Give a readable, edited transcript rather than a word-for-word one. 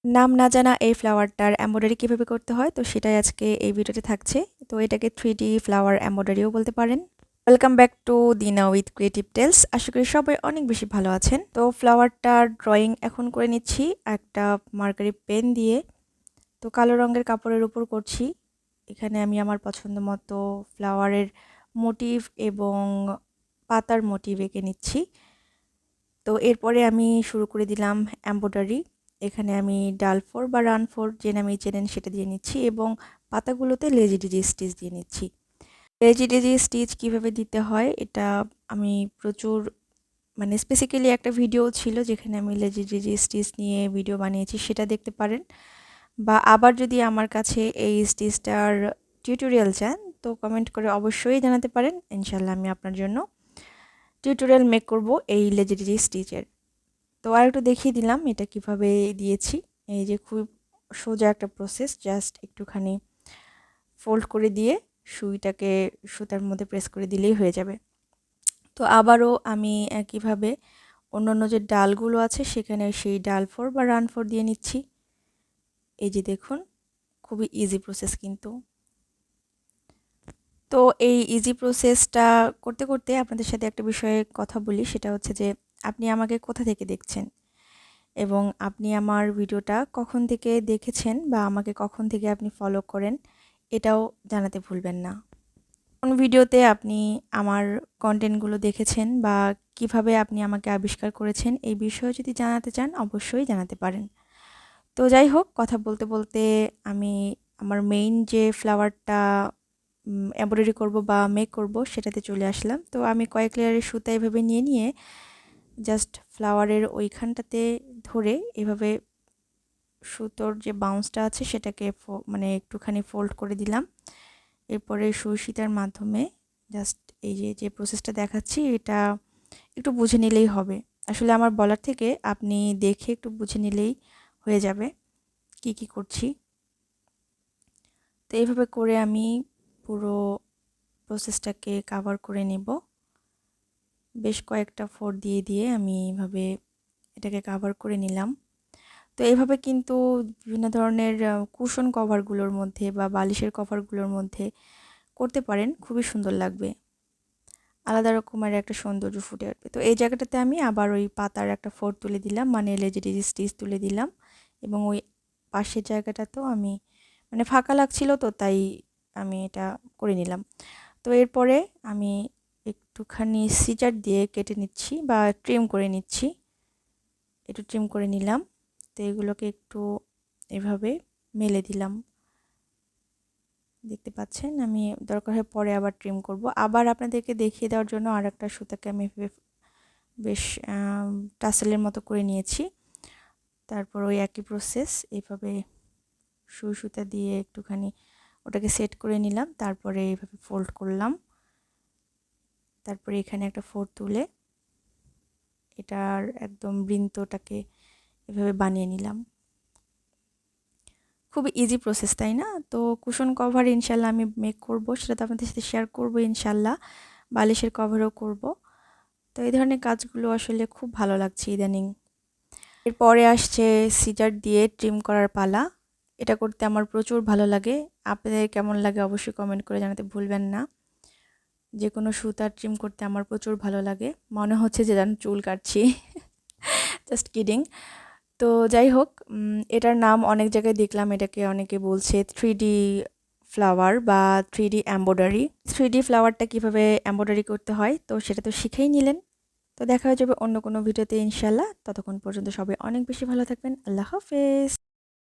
নাম না জানা এই ফ্লাওয়ারটার এমব্রয়ডারি কিভাবে করতে হয় তো সেটাই আজকে এই ভিডিওতে থাকছে। তো এটাকে 3D ফ্লাওয়ার এমব্রয়ডারিও বলতে পারেন। ওয়েলকাম ব্যাক টু দিনা উইথ ক্রিয়েটিভ টেলস। আশা করি সবাই অনেক বেশি ভালো আছেন। তো ফ্লাওয়ারটার ড্রয়িং এখন করে নিচ্ছি একটা মার্কারি পেন দিয়ে। তো কালো রঙের কাপড়ের উপর করছি। এখানে আমি আমার পছন্দ মতো ফ্লাওয়ারের মোটিভ এবং পাতার মোটিভ এঁকে নিচ্ছি। তো এরপরে আমি শুরু করে দিলাম এমব্রয়ডারি। এখানে আমি ডাল 4 বা রান 4 যে নামেই চেনেন সেটা দিয়ে নিচ্ছি এবং পাতাগুলোতে লেজি ডিজি স্টিচ দিয়ে নিচ্ছি। লেজি ডিজি স্টিচ কীভাবে দিতে হয় এটা আমি প্রচুর স্পেসিক্যালি একটা ভিডিও ছিল যেখানে আমি লেজি ডিজি স্টিচ নিয়ে ভিডিও বানিয়েছি, সেটা দেখতে পারেন। বা আবার যদি আমার কাছে এই স্টিচটার টিউটোরিয়াল চান তো কমেন্ট করে অবশ্যই জানাতে পারেন। ইনশাল্লাহ আমি আপনার জন্য টিউটোরিয়াল মেক করব এই লেজি ডিজি স্টিচের। তো আর একটু দেখিয়ে দিলাম এটা কিভাবে দিয়েছি। এই যে খুব সোজা একটা প্রসেস, জাস্ট একটুখানি ফোল্ড করে দিয়ে সুইটাকে সুতার মধ্যে প্রেস করে দিলেই হয়ে যাবে। তো আবারও আমি একইভাবে অন্যান্য যে ডালগুলো আছে সেখানে সেই ডাল 4 বা রান 4 দিয়ে নিচ্ছি। এই যে দেখুন, খুবই ইজি প্রসেস কিন্তু। তো এই ইজি প্রসেসটা করতে করতে আপনাদের সাথে একটা বিষয়ে কথা বলি, সেটা হচ্ছে যে আপনি আমাকে কোথা থেকে দেখছেন এবং আপনি আমার ভিডিওটা কখন থেকে দেখেছেন বা আমাকে কখন থেকে আপনি ফলো করেন এটাও জানাতে ভুলবেন না। কোন ভিডিওতে আপনি আমার কন্টেন্টগুলো দেখেছেন বা কিভাবে আপনি আমাকে আবিষ্কার করেছেন এই বিষয়ে যদি জানাতে চান অবশ্যই জানাতে পারেন। তো যাই হোক, কথা বলতে বলতে আমি আমার মেইন যে ফ্লাওয়ারটা এমব্রয়ডারি করব বা মেক করব সেটাতে চলে আসলাম। তো আমি কয়েক লেয়ারের সুতা এভাবে নিয়ে জাস্ট ফ্লাওয়ারের ওইখানটাতে ধরে এভাবে সুতোর যে বাউন্সটা আছে সেটাকে একটুখানি ফোল্ড করে দিলাম। এরপরে সুই সুতার মাধ্যমে জাস্ট এই যে প্রসেসটা দেখাচ্ছি এটা একটু বুঝে নিলেই হবে। আসলে আমার বলার থেকে আপনি দেখে একটু বুঝে নিলেই হয়ে যাবে কি করছি। তো এইভাবে করে আমি পুরো প্রসেসটাকে কাভার করে নেব। বেশ কয়েকটা ফোর দিয়ে আমি এইভাবে এটাকে কাভার করে নিলাম। তো এইভাবে কিন্তু বিভিন্ন ধরনের কুশন কভারগুলোর মধ্যে বা বালিশের কভারগুলোর মধ্যে করতে পারেন, খুবই সুন্দর লাগবে। আলাদা রকমের একটা সৌন্দর্য ফুটে উঠবে। তো এই জায়গাটাতে আমি আবার ওই পাতার একটা ফোর তুলে দিলাম, লেজি টেজি স্টিচ তুলে দিলাম এবং ওই পাশের জায়গাটাতেও আমি ফাঁকা লাগছিল তো তাই আমি এটা করে নিলাম। তো এরপরে আমি একটুখানি সিজার দিয়ে কেটে নিচ্ছি বা ট্রিম করে নিচ্ছি। একটু ট্রিম করে নিলাম। তো এগুলোকে একটু এভাবে মেলে দিলাম। দেখতে পাচ্ছেন আমি দরকার হয় পরে আবার ট্রিম করব। আবার আপনাদেরকে দেখিয়ে দেওয়ার জন্য আর একটা সুতাকে আমি বেশ টাসেলের মতো করে নিয়েছি। তারপর ওই একই প্রসেস এইভাবে সুই সুতা দিয়ে একটুখানি ওটাকে সেট করে নিলাম। তারপরে এইভাবে ফোল্ড করলাম। তারপরে এখানে একটা ফোর তুলে এটার একদম বৃন্তটাকে এভাবে বানিয়ে নিলাম। খুবই ইজি প্রসেস, তাই না? তো কুশন কভার ইনশাল্লাহ আমি মেক করব, সেটা তো আপনাদের সাথে শেয়ার করব ইনশাল্লাহ। বালিশের কভারও করব। তো এই ধরনের কাজগুলো আসলে খুব ভালো লাগছে ইদানিং। এরপরে আসছে সিজার দিয়ে ট্রিম করার পালা। এটা করতে আমার প্রচুর ভালো লাগে। আপনাদের কেমন লাগে অবশ্যই কমেন্ট করে জানাতে ভুলবেন না। যে কোনো সুতা ট্রিম করতে আমার প্রচুর ভালো লাগে, মনে হচ্ছে যে যেন চুল কাটছি। Just kidding. তো যাই হোক, এটার নাম অনেক জায়গায় দেখলাম, এটাকে অনেকে বলছে 3D ফ্লাওয়ার বা 3D এমব্রয়ডারি। 3D ফ্লাওয়ারটা কীভাবে এমব্রয়ডারি করতে হয় তো সেটা তো শিখেই নিলেন। তো দেখা হয়ে যাবে অন্য কোনো ভিডিওতে ইনশাল্লাহ। ততক্ষণ পর্যন্ত সবাই অনেক বেশি ভালো থাকবেন। আল্লাহ হাফেজ।